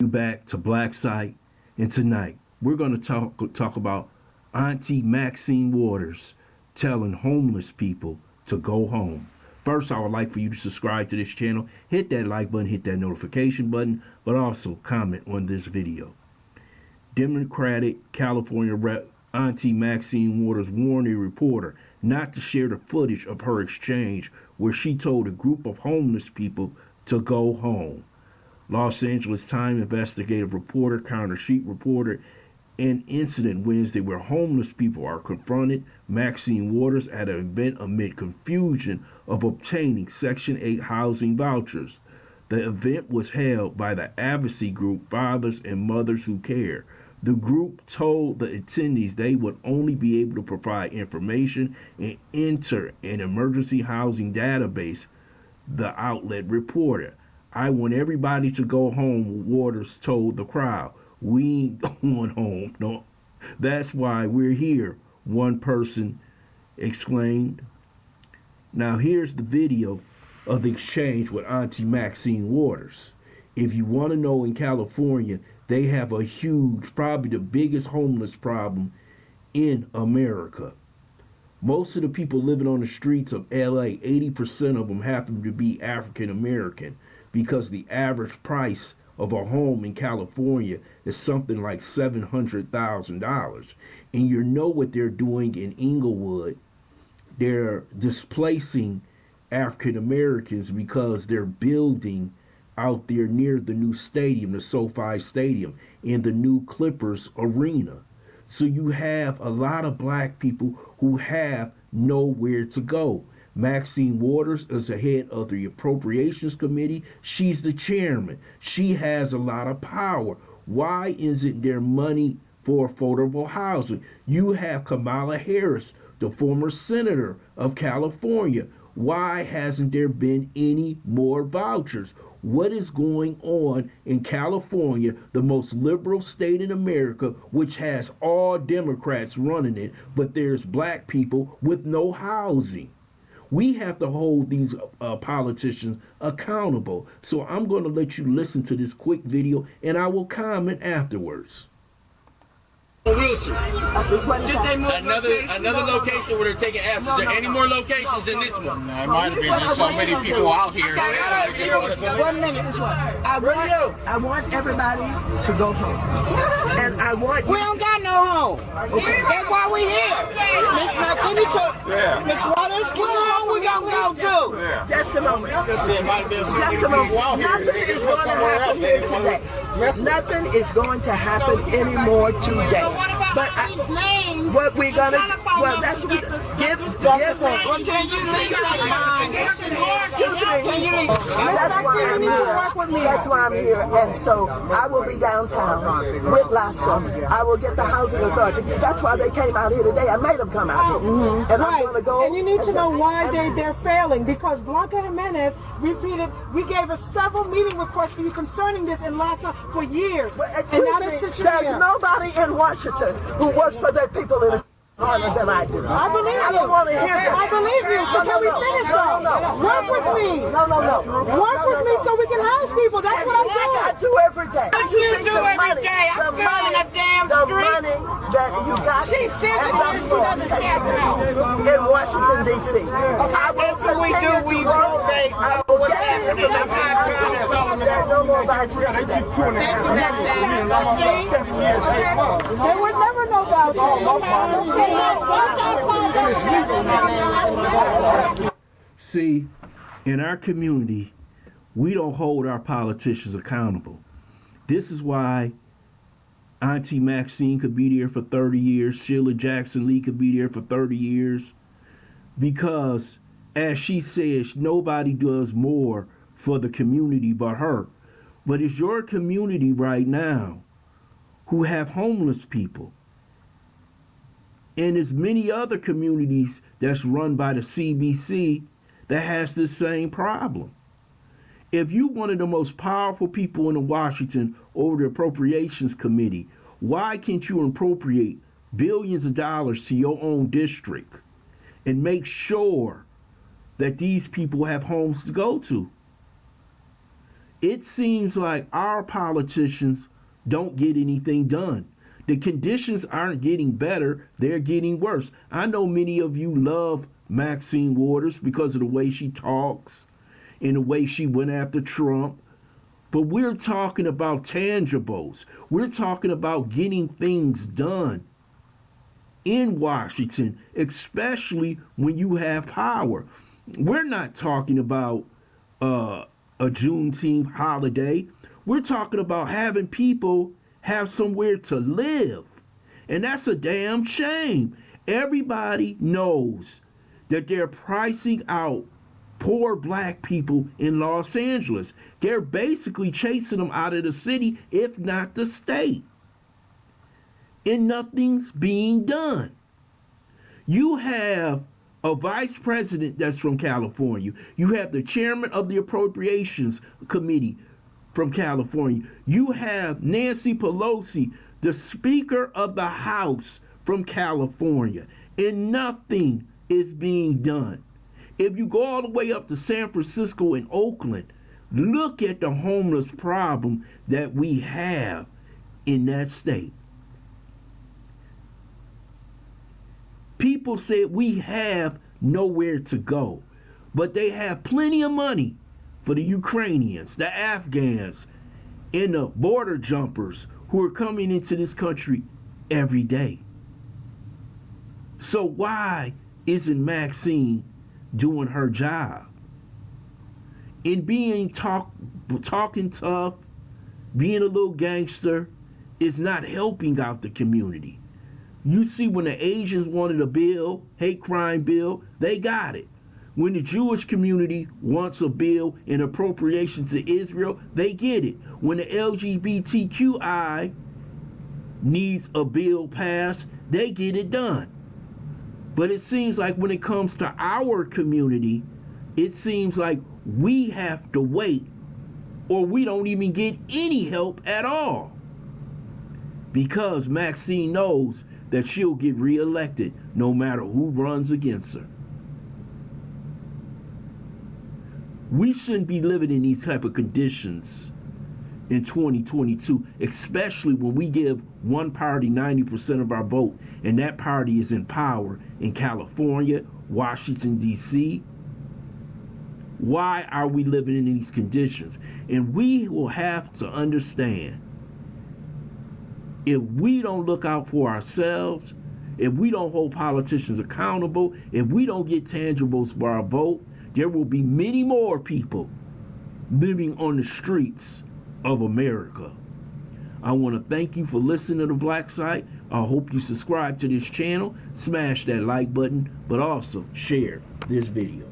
Back to Black Site, and tonight we're going to talk about Auntie Maxine Waters telling homeless people to go home. First, I would like for you to subscribe to this channel, hit that like button, hit that notification button, but also comment on this video. Democratic California Rep Auntie Maxine Waters warned a reporter not to share the footage of her exchange where she told a group of homeless people to go home. Los Angeles Times investigative reporter Counter Sheet reported an incident Wednesday where homeless people are confronted Maxine Waters at an event amid confusion of obtaining Section 8 housing vouchers. The event was held by the advocacy group Fathers and Mothers Who Care. The group told the attendees they would only be able to provide information and enter an emergency housing database, the outlet reported. I want everybody to go home, Waters told the crowd. We ain't going home. No, that's why we're here, one person exclaimed. Now here's the video of the exchange with Auntie Maxine Waters. If you want to know, in California, they have a huge, probably the biggest homeless problem in America. Most of the people living on the streets of LA, 80% of them happen to be African American, because the average price of a home in California is something like $700,000. And you know what they're doing in Inglewood. They're displacing African Americans because they're building out there near the new stadium, the SoFi Stadium, and the new Clippers arena. So you have a lot of black people who have nowhere to go. Maxine Waters is the head of the Appropriations Committee. She's the chairman. She has a lot of power. Why isn't there money for affordable housing? You have Kamala Harris, the former senator of California. Why hasn't there been any more vouchers? What is going on in California, the most liberal state in America, which has all Democrats running it, but there's black people with no housing? We have to hold these politicians accountable. So I'm going to let you listen to this quick video, and I will comment afterwards. Wilson. Another location where they're taking F's. Is there any more locations than this one? It might have been just so many people out here. 1 minute is what? I want everybody to go home. And I want we don't got no home. Okay. That's why we here. Miss McKinney, Miss Waters, what home we gonna go to? just a moment. It might have been some Just a people moment. out here. Nothing is going to happen here today. Nothing is going to happen anymore today. But what we're gonna, well, that's what, give me. That's why I'm here. And so I will be downtown with LASA. I will get the housing authority. That's why they came out here today. I made them come out here. And I'm going to go. And you need to know why they're failing, because Blanca Jimenez repeated, we gave her several meeting requests for you concerning this in LASA for years. Well, and now they're sitting there's here. nobody in Washington who works for their people in a harder than I do. I believe you. I don't want to hear that. I believe you. So can we finish though? Work with me. No. Work with me so we can house people. That's what I'm doing. I do every day. What you do every day? I'm still on the damn the street. money that you got She's at the store in Washington, D.C. I will continue to work. I will get it. There's no more vouchers today. There would never know about See, in our community, we don't hold our politicians accountable. This is why Auntie Maxine could be there for 30 years. Sheila Jackson Lee could be there for 30 years. Because, as she says, nobody does more for the community but her. But it's your community right now who have homeless people. And there's many other communities that's run by the CBC that has the same problem. If you're one of the most powerful people in Washington over the Appropriations Committee, why can't you appropriate billions of dollars to your own district and make sure that these people have homes to go to? it seems like our politicians don't get anything done. The conditions aren't getting better, they're getting worse. I know many of you love Maxine Waters because of the way she talks and the way she went after Trump. But we're talking about tangibles. We're talking about getting things done in Washington, especially when you have power. We're not talking about a Juneteenth holiday. We're talking about having people have somewhere to live. And that's a damn shame. Everybody knows that they're pricing out poor black people in Los Angeles. They're basically chasing them out of the city, if not the state. And nothing's being done. You have a vice president that's from California. You have the chairman of the Appropriations Committee from California. You have Nancy Pelosi, the Speaker of the House from California. And nothing is being done. If you go all the way up to San Francisco and Oakland, look at the homeless problem that we have in that state. People said we have nowhere to go, but they have plenty of money for the Ukrainians, the Afghans, and the border jumpers who are coming into this country every day. So why isn't Maxine doing her job? And being talking tough, being a little gangster is not helping out the community. You see, when the Asians wanted a bill, hate crime bill, they got it. When the Jewish community wants a bill in appropriations to Israel, they get it. When the LGBTQI needs a bill passed, they get it done. But it seems like when it comes to our community, it seems like we have to wait, or we don't even get any help at all. Because Maxine knows that she'll get reelected no matter who runs against her. We shouldn't be living in these type of conditions in 2022, especially when we give one party 90% of our vote, and that party is in power in California, Washington, D.C. Why are we living in these conditions? And we will have to understand, if we don't look out for ourselves, if we don't hold politicians accountable, if we don't get tangibles for our vote, there will be many more people living on the streets of America. I want to thank you for listening to The Black Site. I hope you subscribe to this channel, smash that like button, but also share this video.